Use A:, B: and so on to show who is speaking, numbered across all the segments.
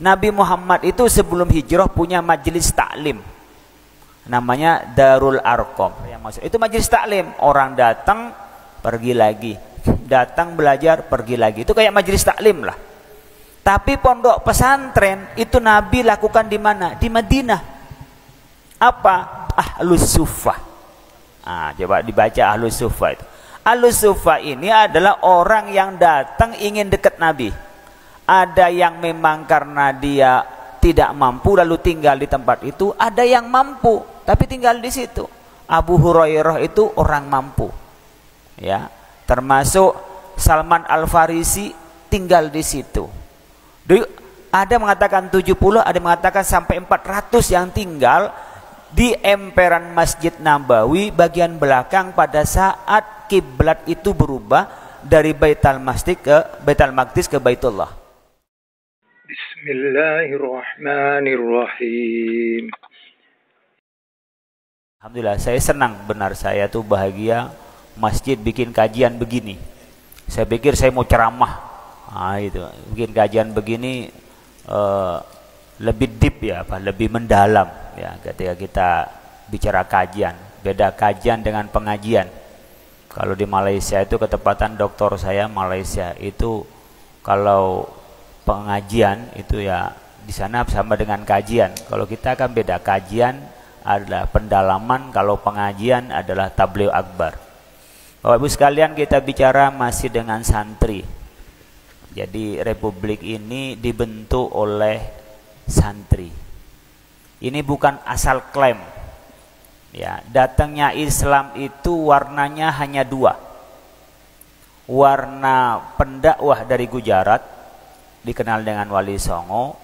A: Nabi Muhammad itu sebelum hijrah punya majelis taklim, namanya Darul Arqam. Itu majelis taklim, orang datang pergi lagi, datang belajar pergi lagi. Itu kayak majelis taklim lah. Tapi pondok pesantren itu Nabi lakukan di mana? Di Madinah. Apa? Ahlus Suffah. Coba dibaca Ahlus Suffah itu. Ahlus Suffah ini adalah orang yang datang ingin dekat Nabi. Ada yang memang karena dia tidak mampu lalu tinggal di tempat itu, ada yang mampu tapi tinggal di situ. Abu Hurairah itu orang mampu. Ya, termasuk Salman Al-Farisi tinggal di situ. Ada mengatakan 70, ada mengatakan sampai 400 yang tinggal di emperan Masjid Nabawi bagian belakang pada saat kiblat itu berubah dari Baitul Maqdis ke Baitullah.
B: Bismillahirrahmanirrahim.
A: Alhamdulillah, saya senang, benar, saya tuh bahagia masjid bikin kajian begini. Saya pikir saya mau ceramah. Itu bikin kajian begini lebih deep ya, lebih mendalam ya ketika kita bicara kajian. Beda kajian dengan pengajian. Kalau di Malaysia itu ketepatan doktor saya Malaysia itu kalau pengajian itu ya di sana sama dengan kajian. Kalau kita kan beda, kajian adalah pendalaman, kalau pengajian adalah tabligh akbar. Bapak Ibu sekalian, kita bicara masih dengan santri. Jadi republik ini dibentuk oleh santri. Ini bukan asal klaim. Ya, datangnya Islam itu warnanya hanya dua. Warna pendakwah dari Gujarat, dikenal dengan Wali Songo.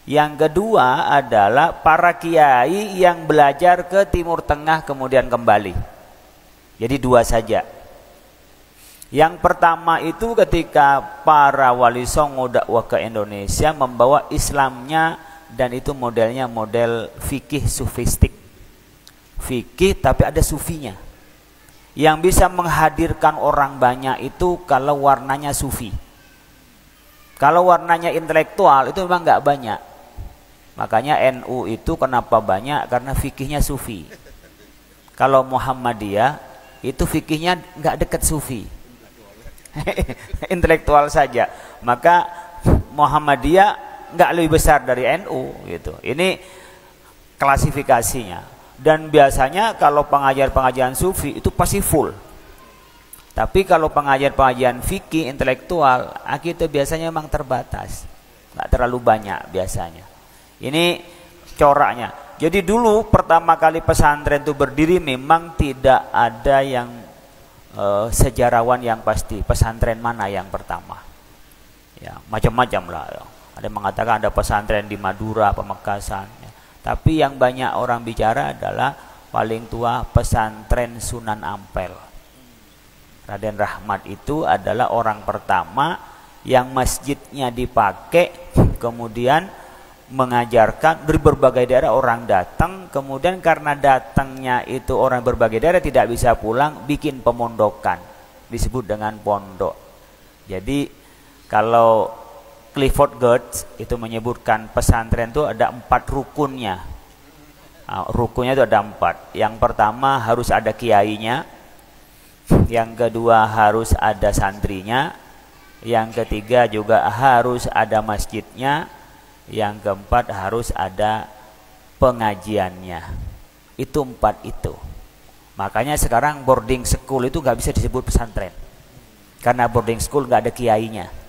A: Yang kedua adalah para kiai yang belajar ke Timur Tengah kemudian kembali. Jadi dua saja. Yang pertama itu ketika para Wali Songo dakwah ke Indonesia membawa Islamnya, dan itu modelnya model fikih sufistik. Fikih tapi ada sufinya. Yang bisa menghadirkan orang banyak itu kalau warnanya sufi. Kalau warnanya intelektual itu memang nggak banyak. Makanya NU itu kenapa banyak? Karena fikihnya sufi. Kalau Muhammadiyah itu fikihnya nggak dekat sufi. Intelektual saja. Maka Muhammadiyah nggak lebih besar dari NU gitu. Ini klasifikasinya. Dan biasanya kalau pengajian-pengajian sufi itu pasti full. Tapi kalau pengajian-pengajian fikih intelektual, kita biasanya memang terbatas, nggak terlalu banyak biasanya. Ini coraknya. Jadi dulu pertama kali pesantren itu berdiri memang tidak ada yang sejarawan yang pasti pesantren mana yang pertama. Ya, macam-macam lah. Ada yang mengatakan ada pesantren di Madura, Pamekasan. Ya. Tapi yang banyak orang bicara adalah paling tua pesantren Sunan Ampel. Raden Rahmat itu adalah orang pertama yang masjidnya dipakai, kemudian mengajarkan dari berbagai daerah orang datang, kemudian karena datangnya itu orang berbagai daerah tidak bisa pulang, bikin pemondokan, disebut dengan pondok. Jadi kalau Clifford Geertz itu menyebutkan pesantren itu ada 4 rukunnya. Rukunnya itu ada 4. Yang pertama harus ada kiainya, yang kedua harus ada santrinya, yang ketiga juga harus ada masjidnya, yang keempat harus ada pengajiannya. Itu 4 itu. Makanya sekarang boarding school itu nggak bisa disebut pesantren, karena boarding school nggak ada kiainya.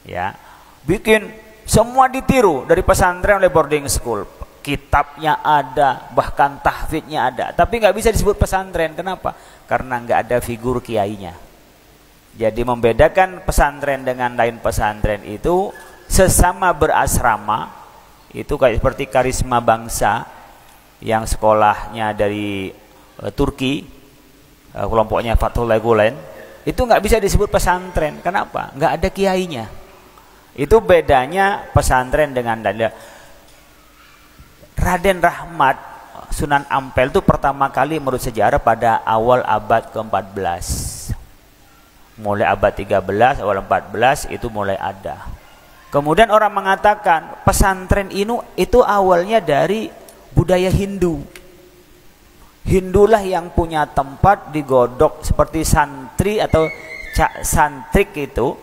A: Ya, bikin semua ditiru dari pesantren oleh boarding school. Kitabnya ada, bahkan tahfidnya ada, tapi nggak bisa disebut pesantren. Kenapa? Karena nggak ada figur kiainya. Jadi membedakan pesantren dengan lain pesantren itu sesama berasrama, itu kayak seperti Karisma Bangsa yang sekolahnya dari Turki, kelompoknya Fathullah Gulen, itu nggak bisa disebut pesantren. Kenapa? Nggak ada kiainya. Itu bedanya pesantren dengan Raden Rahmat Sunan Ampel itu pertama kali menurut sejarah pada awal abad ke-14. Mulai abad 13, awal 14 itu mulai ada. Kemudian orang mengatakan pesantren itu awalnya dari budaya Hindu. Hindulah yang punya tempat digodok seperti santri atau santrik itu.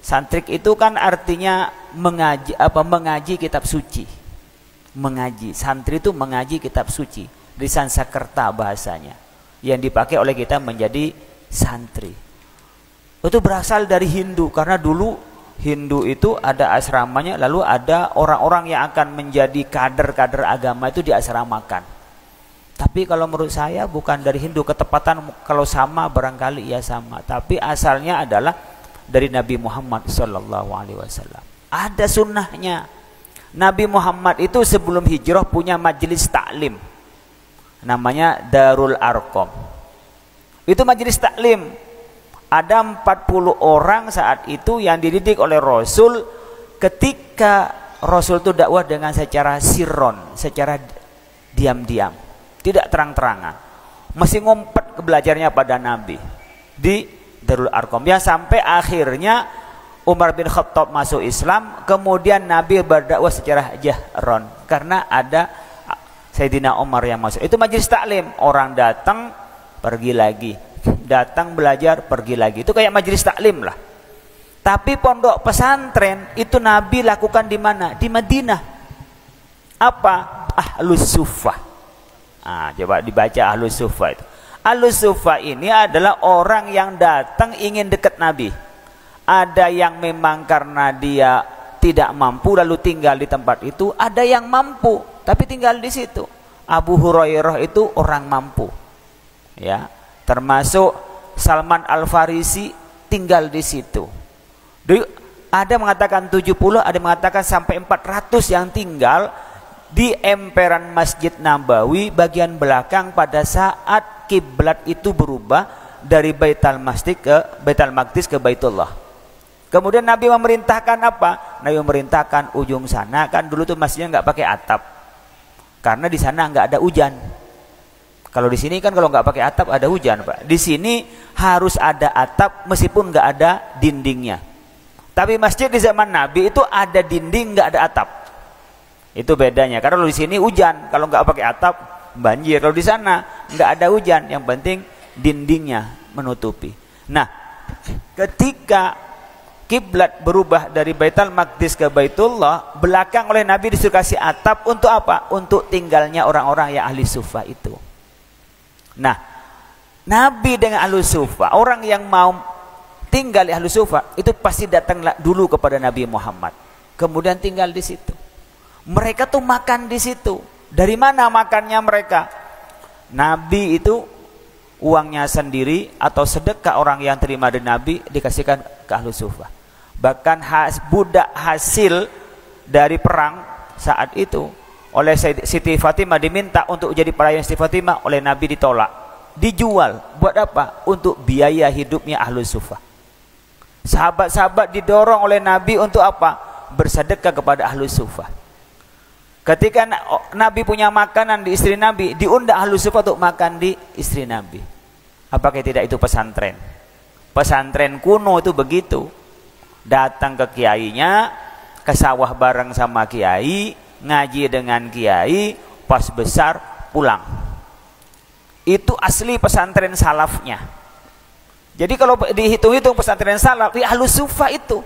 A: Santrik itu kan artinya mengaji kitab suci. Mengaji. Santri itu mengaji kitab suci. Di Sanskerta bahasanya. Yang dipakai oleh kita menjadi santri. Itu berasal dari Hindu karena dulu Hindu itu ada asramanya, lalu ada orang-orang yang akan menjadi kader-kader agama itu diasramakan. Tapi kalau menurut saya bukan dari Hindu, ketepatan kalau sama barangkali ya sama. Tapi asalnya adalah dari Nabi Muhammad SAW. Ada sunnahnya. Nabi Muhammad itu sebelum hijrah punya majelis taklim. Namanya Darul Arqam. Itu majelis taklim. Ada 40 orang saat itu yang dididik oleh Rasul ketika Rasul itu dakwah dengan secara sirron, secara diam-diam, tidak terang-terangan. Masih ngumpet belajarnya pada Nabi di Darul Arqam. Ya sampai akhirnya Umar bin Khattab masuk Islam, kemudian Nabi berdakwah secara jahron karena ada Sayyidina Umar yang masuk. Itu majelis taklim, orang datang pergi lagi. Datang belajar pergi lagi. Itu kayak majelis taklim lah. Tapi pondok pesantren itu Nabi lakukan di mana? Di Madinah. Apa? Ahlus Suffah. Coba dibaca Ahlus Suffah itu. Ahlus Suffah ini adalah orang yang datang ingin dekat Nabi. Ada yang memang karena dia tidak mampu lalu tinggal di tempat itu, ada yang mampu tapi tinggal di situ. Abu Hurairah itu orang mampu. Ya. Termasuk Salman Al-Farisi tinggal di situ. Ada mengatakan 70, ada mengatakan sampai 400 yang tinggal di emperan Masjid Nabawi bagian belakang pada saat kiblat itu berubah dari Baitul Maqdis ke Baitullah. Kemudian Nabi memerintahkan apa? Nabi memerintahkan ujung sana, kan dulu tuh masjidnya nggak pakai atap. Karena di sana nggak ada hujan. Kalau di sini kan kalau nggak pakai atap ada hujan, Pak. Di sini harus ada atap meskipun nggak ada dindingnya. Tapi masjid di zaman Nabi itu ada dinding, nggak ada atap. Itu bedanya. Karena kalau di sini hujan, kalau nggak pakai atap banjir. Kalau di sana nggak ada hujan, yang penting dindingnya menutupi. Nah, ketika kiblat berubah dari Baitul Maqdis ke Baitullah, belakang oleh Nabi disuruh kasih atap untuk apa? Untuk tinggalnya orang-orang yang ahli suffah itu. Nah, Nabi dengan ahli suffah, orang yang mau tinggal di ahli suffah itu pasti datang dulu kepada Nabi Muhammad, kemudian tinggal di situ. Mereka tuh makan di situ. Dari mana makannya mereka? Nabi itu uangnya sendiri atau sedekah orang yang terima dari Nabi dikasihkan ke ahli suffah. Bahkan budak hasil dari perang saat itu oleh Siti Fatimah diminta untuk jadi pelayan Siti Fatimah, oleh Nabi ditolak. Dijual. Buat apa? Untuk biaya hidupnya Ahlus Suffah. Sahabat-sahabat didorong oleh Nabi untuk apa? Bersedekah kepada Ahlus Suffah. Ketika Nabi punya makanan di istri Nabi, diundang Ahlus Suffah untuk makan di istri Nabi. Apakah tidak itu pesantren? Pesantren kuno itu begitu. Datang ke kiainya, ke sawah bareng sama kiai, ngaji dengan kiai, pas besar pulang. Itu asli pesantren salafnya. Jadi kalau dihitung-hitung pesantren salaf di Ahlus Suffah itu,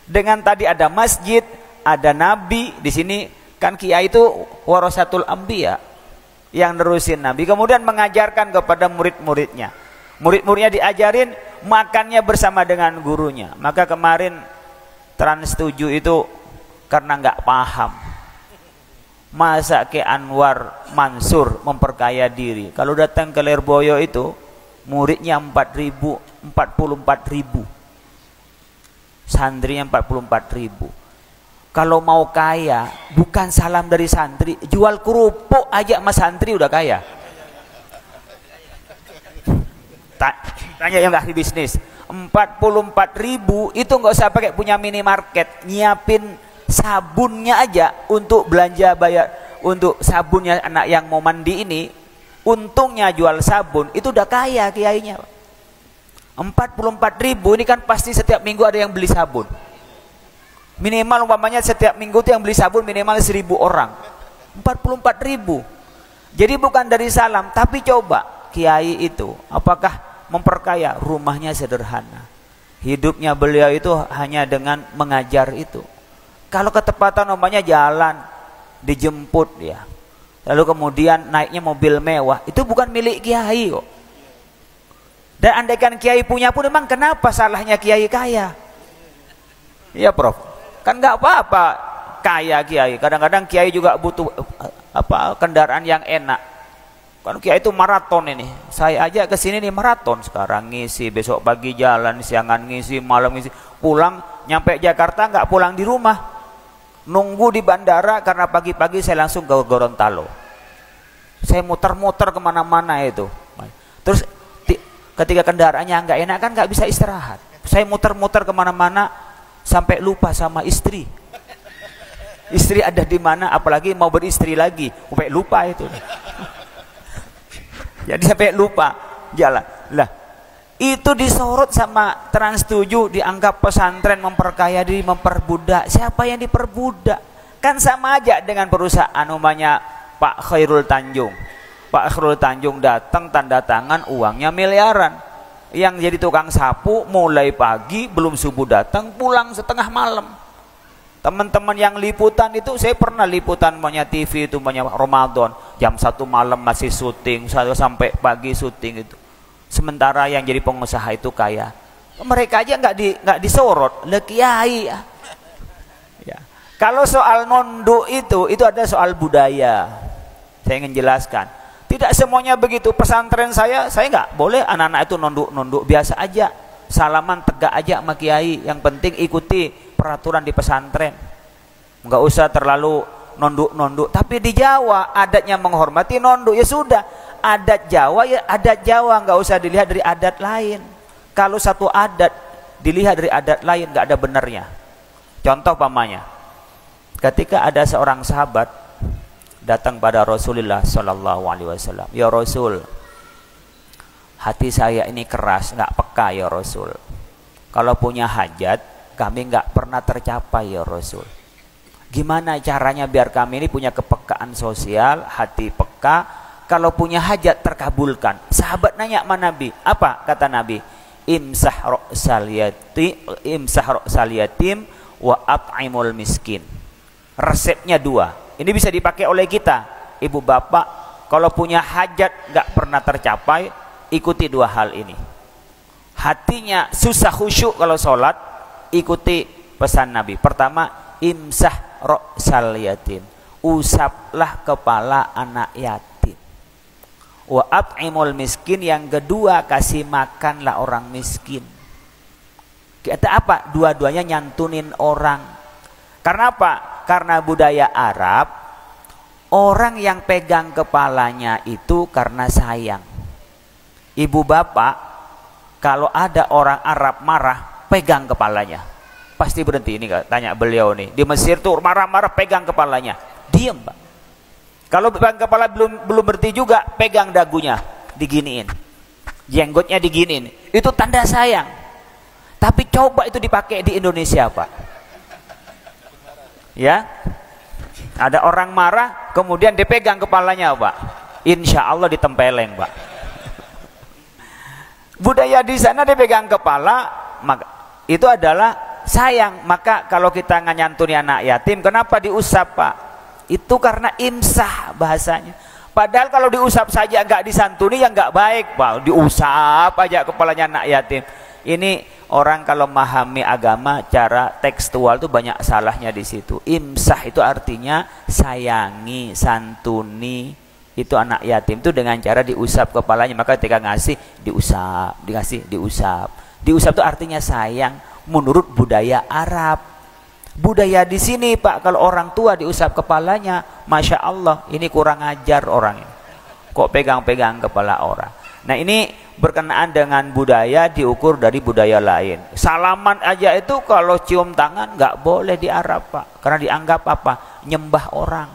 A: dengan tadi ada masjid, ada Nabi di sini kan kiai itu warasatul anbiya yang nerusin Nabi, kemudian mengajarkan kepada murid-muridnya. Murid-muridnya diajarin makannya bersama dengan gurunya. Maka kemarin Trans 7 itu karena nggak paham. Masa ke Anwar Mansur memperkaya diri. Kalau datang ke Lirboyo itu muridnya 44.000. Santrinya 44.000. Kalau mau kaya, bukan salam dari santri, jual kerupuk aja sama santri udah kaya. Tanya yang ahli bisnis. 44.000 itu nggak usah pakai punya minimarket, nyiapin sabunnya aja untuk belanja bayar untuk sabunnya anak yang mau mandi ini. Untungnya jual sabun itu udah kaya kiainya. 44.000 ini kan pasti setiap minggu ada yang beli sabun. Minimal umpamanya setiap minggu itu yang beli sabun minimal 1.000 orang. 44.000. Jadi bukan dari salam, tapi coba kiai itu apakah memperkaya? Rumahnya sederhana. Hidupnya beliau itu hanya dengan mengajar itu. Kalau ketepatan umpamanya jalan dijemput ya, lalu kemudian naiknya mobil mewah, itu bukan milik kiai kok. Dan andaikan kiai punya pun, memang kenapa salahnya kiai kaya? Iya Prof, kan nggak apa-apa kaya kiai. Kadang-kadang kiai juga butuh kendaraan yang enak. Kan kiai itu maraton ini. Saya aja kesini nih maraton, sekarang ngisi, besok pagi jalan, siangan ngisi, malam ngisi, pulang nyampe Jakarta nggak pulang di rumah, nunggu di bandara karena pagi-pagi saya langsung ke Gorontalo. Saya muter-muter kemana-mana itu. Terus ketika kendaraannya nggak enak kan nggak bisa istirahat. Saya muter-muter kemana-mana sampai lupa sama istri. Istri ada di mana, apalagi mau beristri lagi, sampai lupa itu. Jadi sampai lupa jalan. Lah, itu disorot sama Trans 7, dianggap pesantren memperkaya diri, memperbudak. Siapa yang diperbudak? Kan sama aja dengan perusahaan umpamanya Pak Khairul Tanjung. Pak Khairul Tanjung datang tanda tangan uangnya miliaran. Yang jadi tukang sapu mulai pagi belum subuh datang, pulang setengah malam. Teman-teman yang liputan itu, saya pernah liputan banyak TV itu banyak Ramadan, jam 1 malam masih syuting, sampai pagi syuting itu. Sementara yang jadi pengusaha itu kaya. Mereka aja nggak disorot, le kiai ya. Ya. Kalau soal nunduk itu ada soal budaya. Saya ingin jelaskan. Tidak semuanya begitu. Pesantren saya nggak boleh anak-anak itu nunduk biasa aja. Salaman tegak aja sama kiai. Yang penting ikuti peraturan di pesantren. Nggak usah terlalu nunduk. Tapi di Jawa adatnya menghormati nunduk, ya sudah. Adat Jawa ya adat Jawa, nggak usah dilihat dari adat lain. Kalau satu adat dilihat dari adat lain nggak ada benarnya. Contoh pamannya, ketika ada seorang sahabat datang pada Rasulullah Shallallahu Alaihi Wasallam, ya Rasul, hati saya ini keras, nggak peka ya Rasul. Kalau punya hajat, kami nggak pernah tercapai ya Rasul. Gimana caranya biar kami ini punya kepekaan sosial, hati peka, kalau punya hajat terkabulkan? Sahabat nanya sama Nabi, apa kata Nabi? Imsah ra'sal yatim wa at'imul miskin. Resepnya 2. Ini bisa dipakai oleh kita, ibu bapak. Kalau punya hajat nggak pernah tercapai, ikuti 2 hal ini. Hatinya susah khusyuk kalau sholat, ikuti pesan Nabi. Pertama, imsah ra'sal yatim, usaplah kepala anak yatim. Wa at'imul miskin, yang kedua kasih makanlah orang miskin. Kata apa? Dua-duanya nyantunin orang. Karena apa? Karena budaya Arab, orang yang pegang kepalanya itu karena sayang. Ibu bapak, kalau ada orang Arab marah, pegang kepalanya. Pasti berhenti. Ini tanya beliau nih, di Mesir tuh marah-marah pegang kepalanya, diem Pak. Kalau pegang kepala belum berhenti juga, pegang dagunya, diginiin, jenggotnya diginiin, itu tanda sayang. Tapi coba itu dipakai di Indonesia Pak. Ya, ada orang marah, kemudian dipegang kepalanya Pak, insya Allah ditempeleng Pak. Budaya di sana dipegang kepala, maka itu adalah sayang. Maka kalau kita nyantuni anak yatim, kenapa diusap Pak? Itu karena imsah bahasanya. Padahal kalau diusap saja nggak disantuni ya nggak baik Pak. Diusap aja kepalanya anak yatim. Ini orang kalau memahami agama cara tekstual itu banyak salahnya di situ. Imsah itu artinya sayangi, santuni itu anak yatim itu dengan cara diusap kepalanya. Maka ketika ngasih diusap, dikasih diusap. Diusap itu artinya sayang menurut budaya Arab. Budaya di sini Pak, kalau orang tua diusap kepalanya, masya Allah, ini kurang ajar orang ini. Kok pegang-pegang kepala orang? Nah ini berkenaan dengan budaya, diukur dari budaya lain. Salaman aja itu kalau cium tangan nggak boleh di Arab Pak, karena dianggap apa? Nyembah orang.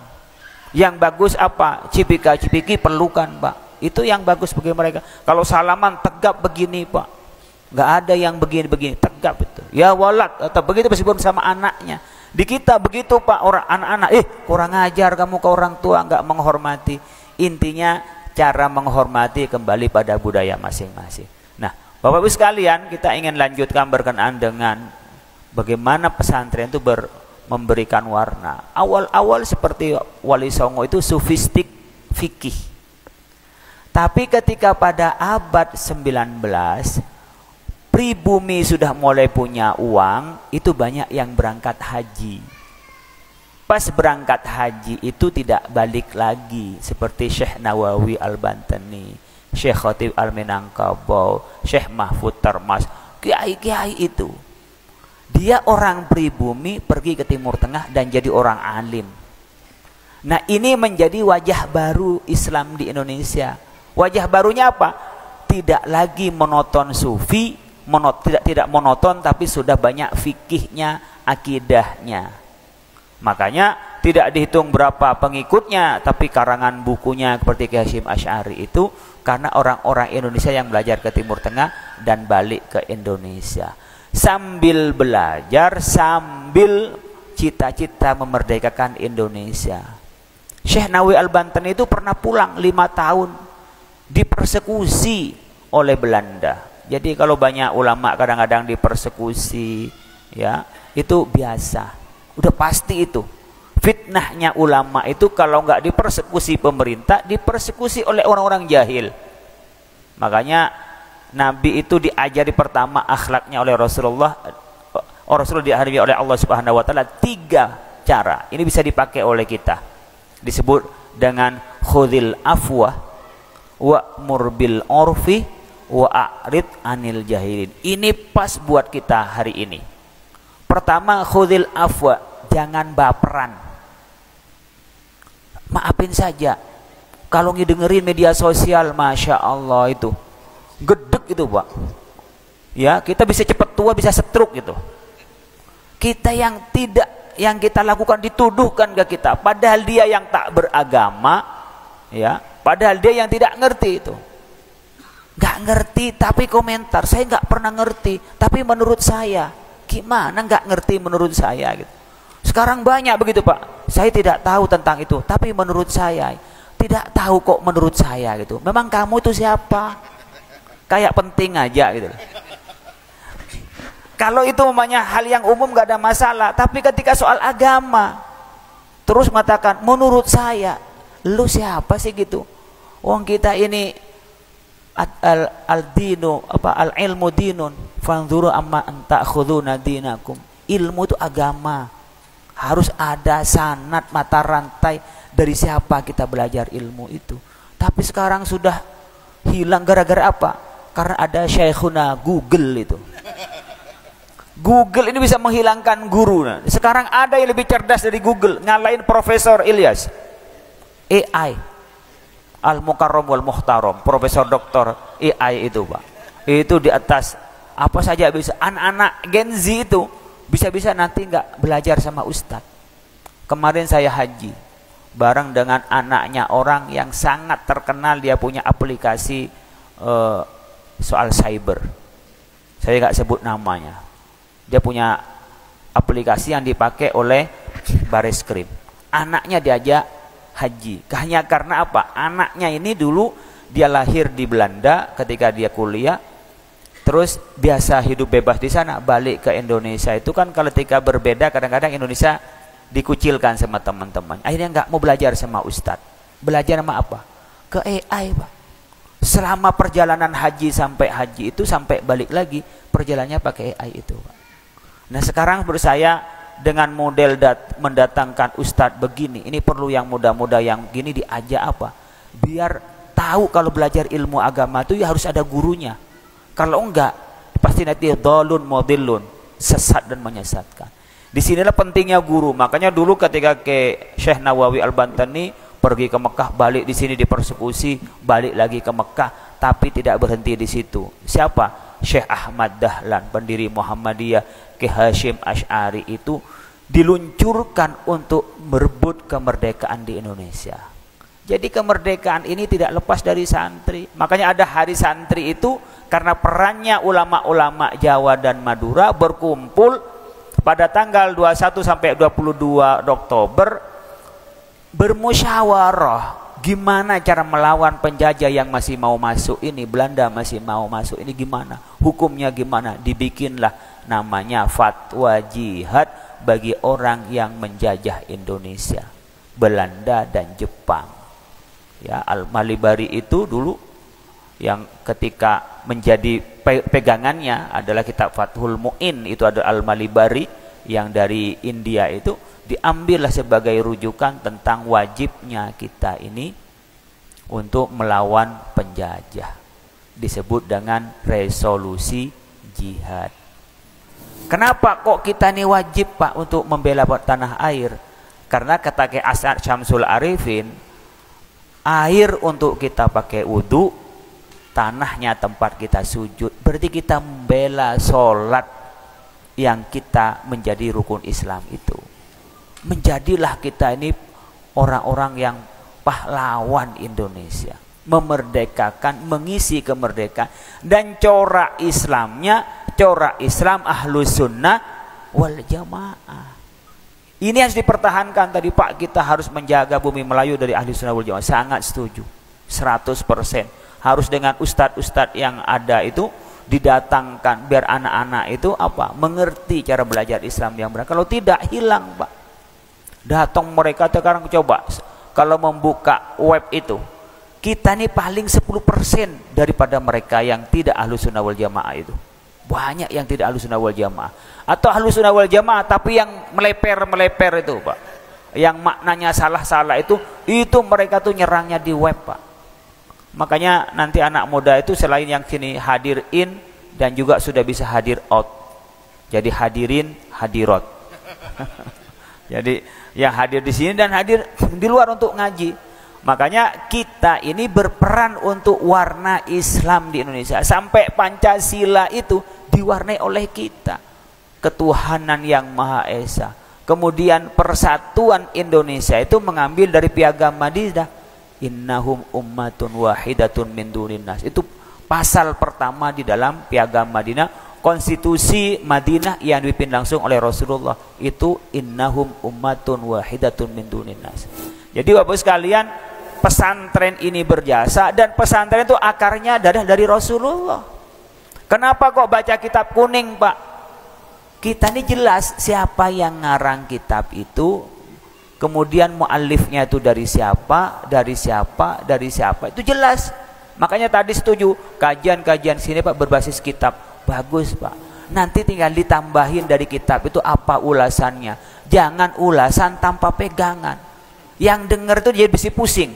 A: Yang bagus apa? Cipika-cipiki perlukan Pak. Itu yang bagus bagi mereka. Kalau salaman tegap begini Pak, nggak ada yang begini-begini, tegap itu. Ya walad atau begitu meskipun sama anaknya. Di kita begitu Pak, orang anak-anak, kurang ajar kamu ke orang tua, nggak menghormati. Intinya cara menghormati kembali pada budaya masing-masing. Nah, Bapak Ibu sekalian, kita ingin lanjutkan berkenaan dengan bagaimana pesantren itu memberikan warna. Awal-awal seperti Wali Songo itu sufistik fikih. Tapi ketika pada abad 19 pribumi sudah mulai punya uang, itu banyak yang berangkat haji. Pas berangkat haji itu tidak balik lagi, seperti Syekh Nawawi Al-Bantani, Syekh Khatib Al-Minangkabau, Syekh Mahfud Termas, kiai-kiai itu. Dia orang pribumi pergi ke Timur Tengah dan jadi orang alim. Nah, ini menjadi wajah baru Islam di Indonesia. Wajah barunya apa? Tidak lagi monoton sufi, tidak monoton, tapi sudah banyak fikihnya, akidahnya. Makanya tidak dihitung berapa pengikutnya, tapi karangan bukunya seperti Ki Hasyim Asy'ari itu karena orang-orang Indonesia yang belajar ke Timur Tengah dan balik ke Indonesia. Sambil belajar, sambil cita-cita memerdekakan Indonesia. Syekh Nawawi Al-Bantani itu pernah pulang 5 tahun, dipersekusi oleh Belanda. Jadi kalau banyak ulama kadang-kadang dipersekusi, ya, itu biasa. Udah pasti itu. Fitnahnya ulama itu kalau nggak dipersekusi pemerintah, dipersekusi oleh orang-orang jahil. Makanya Nabi itu diajari pertama akhlaknya oleh Rasulullah. Rasulullah diajari oleh Allah Subhanahu wa taala 3 cara. Ini bisa dipakai oleh kita. Disebut dengan khudhil afwa wa'mur bil urfi wa'rid anil jahilin. Ini pas buat kita hari ini. Pertama, khudhil afwa, jangan baperan. Maafin saja. Kalau ngedengerin media sosial, Masya Allah itu gedek itu Pak. Ya, kita bisa cepat tua, bisa stroke gitu. Kita yang kita lakukan dituduhkan ke kita, padahal dia yang tak beragama, ya, padahal dia yang tidak ngerti itu. Nggak ngerti tapi komentar, saya nggak pernah ngerti tapi menurut saya. Gimana nggak ngerti menurut saya gitu. Sekarang banyak begitu Pak, saya tidak tahu tentang itu tapi menurut saya. Tidak tahu kok menurut saya gitu. Memang kamu itu siapa? Kayak penting aja gitu. Kalau itu namanya hal yang umum nggak ada masalah, tapi ketika soal agama terus mengatakan menurut saya, lu siapa sih gitu? Wong kita ini al-dinu al-ilmu dinun fanzuru amma ta'khuduna dinakum. Ilmu itu agama. Harus ada sanad mata rantai dari siapa kita belajar ilmu itu. Tapi sekarang sudah hilang gara-gara apa? Karena ada syekhuna Google itu. Google ini bisa menghilangkan guru. Sekarang ada yang lebih cerdas dari Google, ngalahin Profesor Ilyas. AI Al-Mukarram wal Muhtaram, Profesor Doktor AI itu Pak. Itu di atas apa saja bisa. Anak-anak Gen Z itu bisa-bisa nanti nggak belajar sama Ustadz. Kemarin saya haji bareng dengan anaknya orang yang sangat terkenal, dia punya aplikasi soal cyber. Saya nggak sebut namanya. Dia punya aplikasi yang dipakai oleh Bareskrim. Anaknya diajak haji. Hanya karena apa? Anaknya ini dulu dia lahir di Belanda ketika dia kuliah. Terus biasa hidup bebas di sana, balik ke Indonesia itu kan kalau ketika berbeda kadang-kadang Indonesia dikucilkan sama teman-teman. Akhirnya nggak mau belajar sama Ustadz. Belajar sama apa? Ke AI Pak. Selama perjalanan haji sampai haji itu sampai balik lagi perjalanannya pakai AI itu Pak. Nah sekarang menurut saya dengan model mendatangkan Ustadz begini, ini perlu yang muda-muda yang gini diajak apa? Biar tahu kalau belajar ilmu agama itu ya harus ada gurunya. Kalau enggak, pasti nanti dhalun modilun, sesat dan menyesatkan. Disinilah pentingnya guru. Makanya dulu ketika ke Syekh Nawawi Al-Bantani pergi ke Mekah, balik di sini dipersekusi, balik lagi ke Mekah, tapi tidak berhenti di situ. Siapa? Syekh Ahmad Dahlan, pendiri Muhammadiyah, Ki Hasyim Asy'ari itu diluncurkan untuk merebut kemerdekaan di Indonesia. Jadi kemerdekaan ini tidak lepas dari santri. Makanya ada hari santri itu karena perannya ulama-ulama Jawa dan Madura berkumpul pada tanggal 21 sampai 22 Oktober bermusyawarah gimana cara melawan penjajah yang masih mau masuk ini, Belanda masih mau masuk ini, gimana hukumnya, gimana. Dibikinlah namanya fatwa jihad bagi orang yang menjajah Indonesia, Belanda dan Jepang. Ya, Al-Malibari itu dulu yang ketika menjadi pegangannya adalah kitab Fathul Mu'in, itu ada Al-Malibari yang dari India, itu diambillah sebagai rujukan tentang wajibnya kita ini untuk melawan penjajah, disebut dengan resolusi jihad. Kenapa kok kita ini wajib, Pak, untuk membela tanah air? Karena kata Ki As'ad Syamsul Arifin, air untuk kita pakai wudhu, tanahnya tempat kita sujud, berarti kita membela sholat yang kita menjadi rukun Islam itu. Menjadilah kita ini orang-orang yang pahlawan Indonesia, memerdekakan, mengisi kemerdekaan, dan corak Islamnya corak Islam Ahlus Sunnah wal Jamaah. Ini harus dipertahankan tadi, Pak. Kita harus menjaga bumi Melayu dari Ahlus Sunnah wal Jamaah. Sangat setuju, 100%. Harus dengan ustadz-ustadz yang ada itu didatangkan biar anak-anak itu apa, mengerti cara belajar Islam yang benar. Kalau tidak, hilang, Pak. Datang mereka sekarang, coba kalau membuka web itu, kita nih paling 10% daripada mereka yang tidak Ahlus Sunnah wal Jamaah itu. Banyak yang tidak Ahlus Sunnah wal Jamaah, atau Ahlus Sunnah wal Jamaah tapi yang meleper itu, Pak, yang maknanya salah-salah itu mereka tuh nyerangnya di web, Pak. Makanya nanti anak muda itu selain yang sini hadir in, dan juga sudah bisa hadir out, jadi hadirin hadirat. Jadi yang hadir di sini dan hadir di luar untuk ngaji. Makanya kita ini berperan untuk warna Islam di Indonesia. Sampai Pancasila itu diwarnai oleh kita, ketuhanan yang Maha Esa. Kemudian persatuan Indonesia itu mengambil dari Piagam Madinah, innahum ummatun wahidatun min dunin nas. Itu pasal pertama di dalam Piagam Madinah. Konstitusi Madinah yang dipimpin langsung oleh Rasulullah itu innahum ummatun wahidatun min dunin nas. Jadi Bapak sekalian, pesantren ini berjasa, dan pesantren itu akarnya dari Rasulullah. Kenapa kok baca kitab kuning, Pak? Kita ini jelas siapa yang ngarang kitab itu, kemudian muallifnya itu dari siapa, itu jelas. Makanya tadi setuju kajian-kajian sini, Pak, berbasis kitab. Bagus, Pak. Nanti tinggal ditambahin dari kitab itu apa ulasannya. Jangan ulasan tanpa pegangan. Yang dengar itu jadi besi pusing.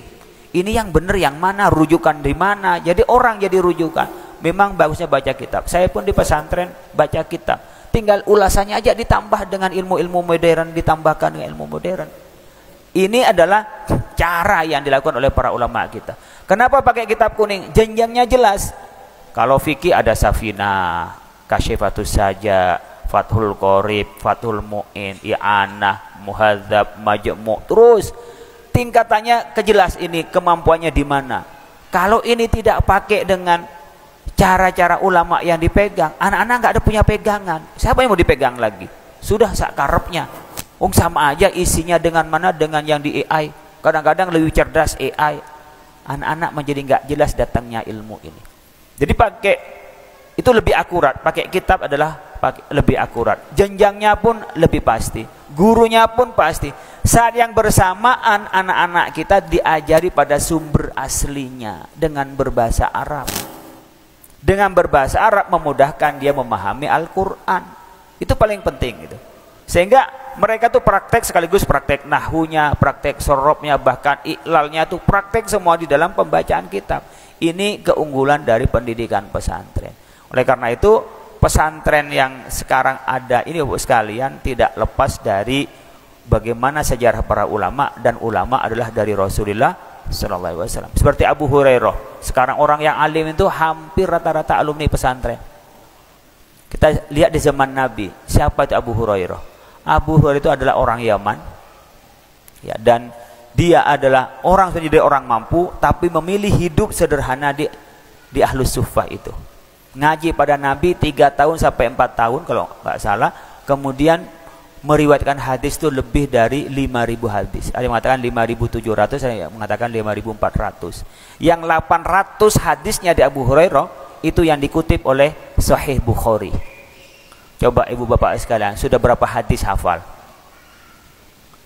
A: Ini yang benar yang mana, rujukan di mana. Jadi orang jadi rujukan. Memang bagusnya baca kitab. Saya pun di pesantren baca kitab. Tinggal ulasannya aja ditambah dengan ilmu-ilmu modern, ditambahkan dengan ilmu modern. Ini adalah cara yang dilakukan oleh para ulama kita. Kenapa pakai kitab kuning? Jenjangnya jelas. Kalau fikih ada Safinah, Kasyifatus Saja, Fathul Qorib, Fathul Mu'in, I'anah, Muhadzab, Majmu', terus tingkatannya kejelas ini kemampuannya di mana. Kalau ini tidak pakai dengan cara-cara ulama yang dipegang, anak-anak nggak ada punya pegangan. Siapa yang mau dipegang lagi? Sudah sakarepnya. Sama aja isinya dengan mana, dengan yang di AI. Kadang-kadang lebih cerdas AI. Anak-anak menjadi nggak jelas datangnya ilmu ini. Jadi pakai itu lebih akurat, pakai kitab adalah lebih akurat. Jenjangnya pun lebih pasti, gurunya pun pasti. Saat yang bersamaan anak-anak kita diajari pada sumber aslinya dengan berbahasa Arab. Dengan berbahasa Arab memudahkan dia memahami Al-Quran. Itu paling penting gitu. Sehingga mereka tuh praktek sekaligus praktek nahunya, praktek sorobnya, bahkan iklalnya tuh praktek semua di dalam pembacaan kitab. Ini keunggulan dari pendidikan pesantren. Oleh karena itu pesantren yang sekarang ada ini, Bapak sekalian, tidak lepas dari bagaimana sejarah para ulama, dan ulama adalah dari Rasulullah sallallahu alaihi wasallam. Seperti Abu Hurairah. Sekarang orang yang alim itu hampir rata-rata alumni pesantren. Kita lihat di zaman Nabi, siapa itu Abu Hurairah? Abu Hurairah itu adalah orang Yaman. Ya, dan dia adalah orang menjadi orang mampu, tapi memilih hidup sederhana di Ahlus Suffah itu. Ngaji pada Nabi 3 tahun sampai 4 tahun kalau nggak salah. kemudian meriwayatkan hadis itu lebih dari 5.000 hadis. Ada yang mengatakan 5.700, ada yang mengatakan 5.400. Yang 800 hadisnya di Abu Hurairah itu yang dikutip oleh Sahih Bukhari. Coba ibu bapak sekalian, sudah berapa hadis hafal?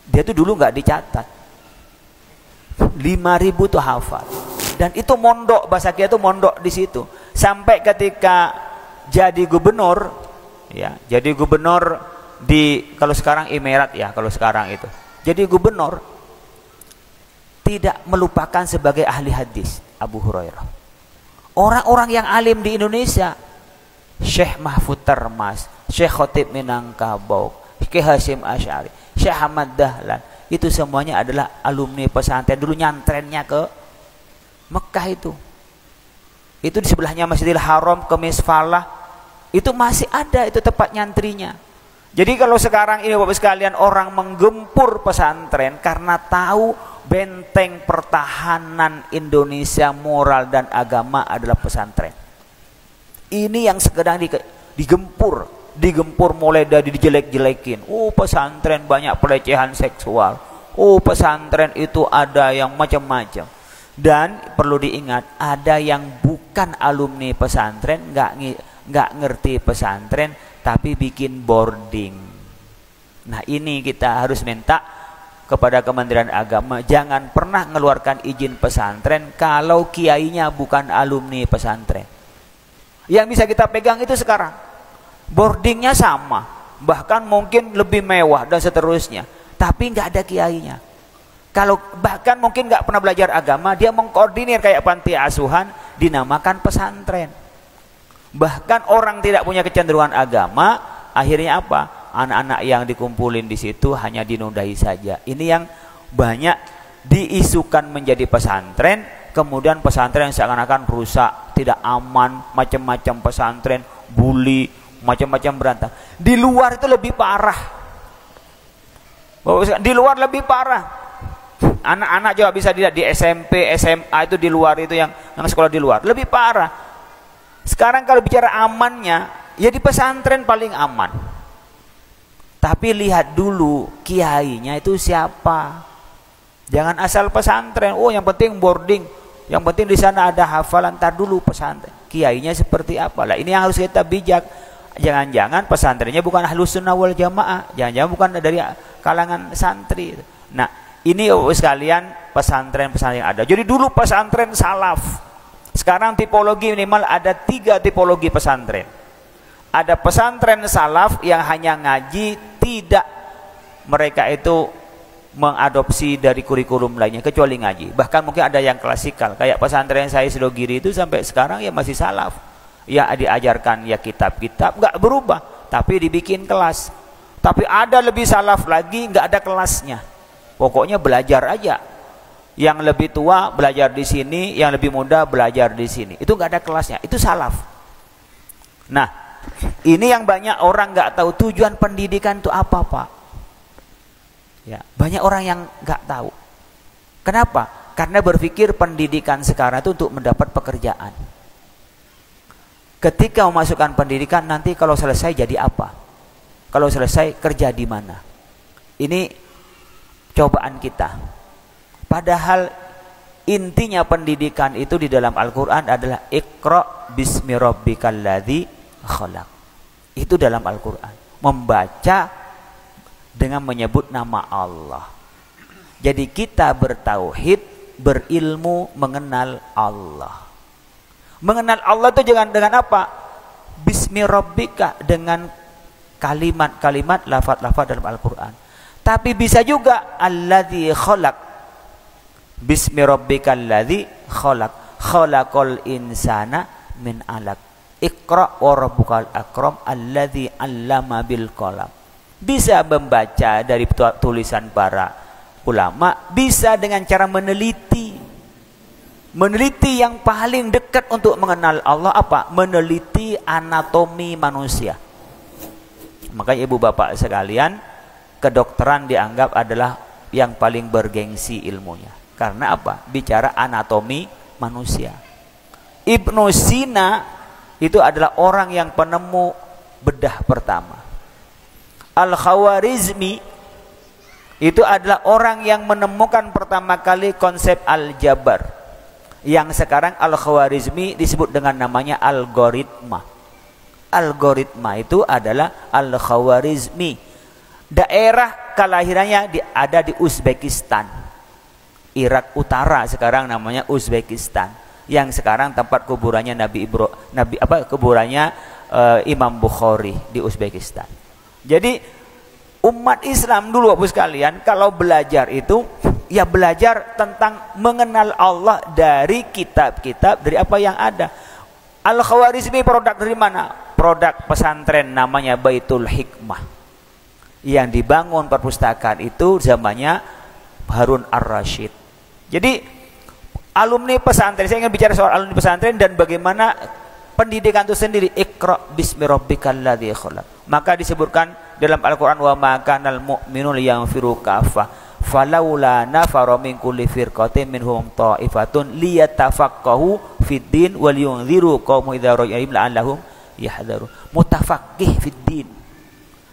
A: Dia tuh dulu nggak dicatat. 5.000 tuh hafal. Dan itu mondok, bahasa kita itu mondok di situ. Sampai ketika jadi gubernur, ya, jadi gubernur di, kalau sekarang Emirat ya, kalau sekarang itu. Jadi gubernur tidak melupakan sebagai ahli hadis Abu Hurairah. Orang-orang yang alim di Indonesia, Syekh Mahfud Termas, Syekh Khotib Minangkabau, Syekh Hasyim Asy'ari, Syekh Ahmad Dahlan, itu semuanya adalah alumni pesantren. Dulu nyantrennya ke Mekah itu. Itu di sebelahnya Masjidil Haram, Kemis Falah, itu masih ada itu tempat nyantrinya. Jadi kalau sekarang ini Bapak sekalian orang menggempur pesantren karena tahu benteng pertahanan Indonesia moral dan agama adalah pesantren. Ini yang sedang digempur mulai dari dijelek-jelekin. Oh, pesantren banyak pelecehan seksual. Oh, pesantren itu ada yang macam-macam. Dan perlu diingat, ada yang bukan alumni pesantren, nggak ngerti pesantren, tapi bikin boarding. Nah, ini kita harus minta kepada Kementerian Agama, jangan pernah mengeluarkan izin pesantren kalau kiainya bukan alumni pesantren. Yang bisa kita pegang itu sekarang boardingnya sama, bahkan mungkin lebih mewah dan seterusnya, tapi nggak ada kiainya. Kalau bahkan mungkin nggak pernah belajar agama, dia mengkoordinir kayak panti asuhan, dinamakan pesantren. Bahkan orang tidak punya kecenderungan agama, akhirnya apa? Anak-anak yang dikumpulin di situ hanya dinodai saja. Ini yang banyak diisukan menjadi pesantren, kemudian pesantren seakan-akan rusak, tidak aman, macam-macam pesantren, bully, macam-macam berantak. Di luar itu lebih parah. Di luar lebih parah. Anak-anak juga bisa dilihat di SMP, SMA itu di luar itu yang sekolah di luar lebih parah. Sekarang kalau bicara amannya, ya di pesantren paling aman. Tapi lihat dulu kiainya itu siapa. Jangan asal pesantren. Oh, yang penting boarding, yang penting di sana ada hafalan. Tar dulu pesantren, kiainya seperti apa? Lah ini yang harus kita bijak. Jangan-jangan pesantrennya bukan Ahlus Sunnah wal Jamaah, jangan-jangan bukan dari kalangan santri. Nah, ini sekalian pesantren-pesantren yang ada. Jadi dulu pesantren salaf. Sekarang tipologi minimal ada 3 tipologi pesantren. Ada pesantren salaf yang hanya ngaji, tidak mereka itu mengadopsi dari kurikulum lainnya kecuali ngaji. Bahkan mungkin ada yang klasikal, kayak pesantren saya Sidogiri itu sampai sekarang ya masih salaf. Ya diajarkan ya kitab-kitab, nggak berubah, tapi dibikin kelas. Tapi ada lebih salaf lagi, nggak ada kelasnya. Pokoknya belajar aja. Yang lebih tua belajar di sini, yang lebih muda belajar di sini. Itu nggak ada kelasnya. Itu salaf. Nah, ini yang banyak orang nggak tahu tujuan pendidikan itu apa, Pak. Ya, banyak orang yang nggak tahu. Kenapa? Karena berpikir pendidikan sekarang itu untuk mendapat pekerjaan. Ketika memasukkan pendidikan, nanti kalau selesai jadi apa? Kalau selesai kerja di mana? Ini cobaan kita. Padahal intinya pendidikan itu di dalam Al-Quran adalah Iqra bismi rabbikal ladzi khalaq. Itu dalam Al-Quran. Membaca dengan menyebut nama Allah. Jadi kita bertauhid, berilmu, mengenal Allah. Mengenal Allah itu jangan dengan apa? Bismi rabbika, dengan kalimat-kalimat, lafaz-lafaz dalam Al-Quran. Tapi bisa juga alladzi khalaq. Bismi rabbikal ladzi khalaq. Khalaqal insana min 'alaq. Iqra wa rabbukal akram alladzi 'allama bil qalam. Bisa membaca dari tulisan para ulama, bisa dengan cara meneliti. Meneliti yang paling dekat untuk mengenal Allah apa? Meneliti anatomi manusia. Makanya ibu bapak sekalian, kedokteran dianggap adalah yang paling bergengsi ilmunya. Karena apa? Bicara anatomi manusia. Ibnu Sina itu adalah orang yang penemu bedah pertama. Al-Khawarizmi itu adalah orang yang menemukan pertama kali konsep aljabar, yang sekarang Al-Khawarizmi disebut dengan namanya algoritma. Algoritma itu adalah Al-Khawarizmi. Daerah kelahirannya ada di Uzbekistan, Irak Utara, sekarang namanya Uzbekistan, yang sekarang tempat kuburannya kuburannya Imam Bukhari di Uzbekistan. Jadi umat Islam dulu Bapak sekalian kalau belajar itu ya belajar tentang mengenal Allah dari kitab-kitab, dari apa yang ada. Al-Khawarizmi produk dari mana? Produk pesantren namanya Baitul Hikmah, yang dibangun perpustakaan itu zamannya Harun Ar-Rasyid. Jadi alumni pesantren, saya ingin bicara soal alumni pesantren dan bagaimana pendidikan itu sendiri. Iqra bismi rabbikal ladzi khalaq. Maka disebutkan dalam Al-Qur'an, wa ma kanal mu'minun yanfiru kaffah falaula nafara min kulli firqatin minhum ta'ifatun liyatafaqahu fid din wal yunziru qaum idza ra'ayhim la'allahum yahdharun. Mutafaqqih fid din.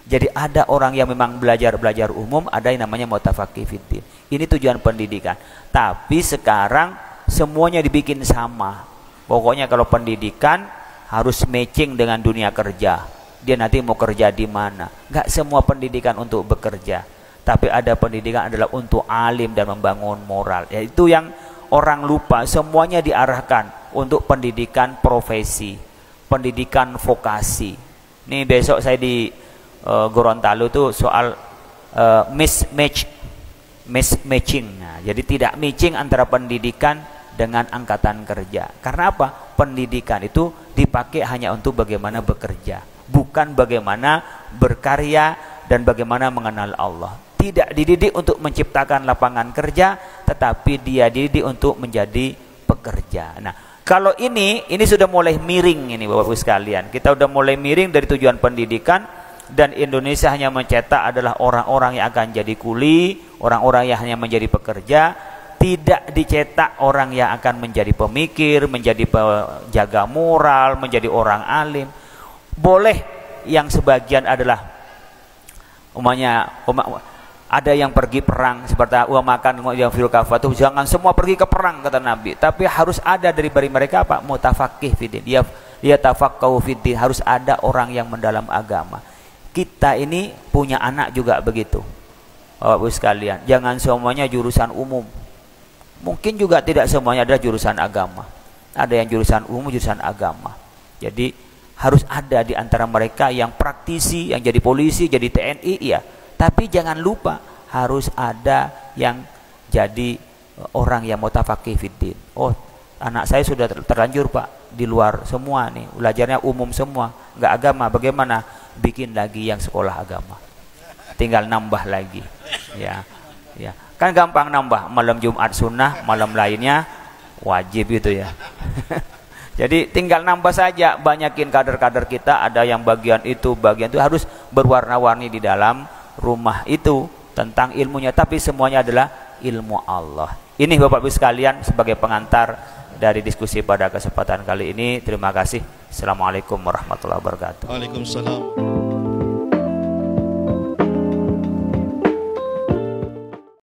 A: Jadi ada orang yang memang belajar umum, ada yang namanya mutafaqqih fid din. Ini tujuan pendidikan. Tapi sekarang semuanya dibikin sama. Pokoknya kalau pendidikan harus matching dengan dunia kerja. Dia nanti mau kerja di mana? Enggak semua pendidikan untuk bekerja. Tapi ada pendidikan adalah untuk alim dan membangun moral. Ya, itu yang orang lupa. Semuanya diarahkan untuk pendidikan profesi, pendidikan vokasi. Nih besok saya di Gorontalo tuh soal mismatching. Nah, jadi tidak matching antara pendidikan dengan angkatan kerja. Karena apa? Pendidikan itu dipakai hanya untuk bagaimana bekerja, bukan bagaimana berkarya dan bagaimana mengenal Allah. Tidak dididik untuk menciptakan lapangan kerja, tetapi dia dididik untuk menjadi pekerja. Nah, kalau ini sudah mulai miring ini Bapak-Ibu sekalian. Kita sudah mulai miring dari tujuan pendidikan, dan Indonesia hanya mencetak adalah orang-orang yang akan jadi kuli, orang-orang yang hanya menjadi pekerja. Tidak dicetak orang yang akan menjadi pemikir, menjadi penjaga moral, menjadi orang alim. Boleh yang sebagian adalah ada yang pergi perang seperti makan yang fil kafatu, jangan semua pergi ke perang kata Nabi, tapi harus ada dari mereka apa? Mutafaqqih fiddin. Dia tafaqahu fiddin, harus ada orang yang mendalam agama. Kita ini punya anak juga begitu. Bapak-Ibu sekalian, jangan semuanya jurusan umum. Mungkin juga tidak semuanya ada jurusan agama. Ada yang jurusan umum, jurusan agama. Jadi harus ada di antara mereka yang praktisi, yang jadi polisi, jadi TNI, ya. Tapi jangan lupa harus ada yang jadi orang yang mutafaqqih fiddin. Oh, anak saya sudah terlanjur Pak, di luar semua nih, belajarnya umum semua, nggak agama. Bagaimana? Bikin lagi yang sekolah agama. Tinggal nambah lagi. Ya. Kan gampang nambah, malam Jumat sunnah, malam lainnya wajib itu ya. Jadi tinggal nambah saja, banyakin kader-kader kita, ada yang bagian itu harus berwarna-warni di dalam rumah itu tentang ilmunya, tapi semuanya adalah ilmu Allah. Ini Bapak-Ibu sekalian sebagai pengantar dari diskusi pada kesempatan kali ini. Terima kasih. Assalamualaikum warahmatullahi wabarakatuh.
B: Waalaikumsalam.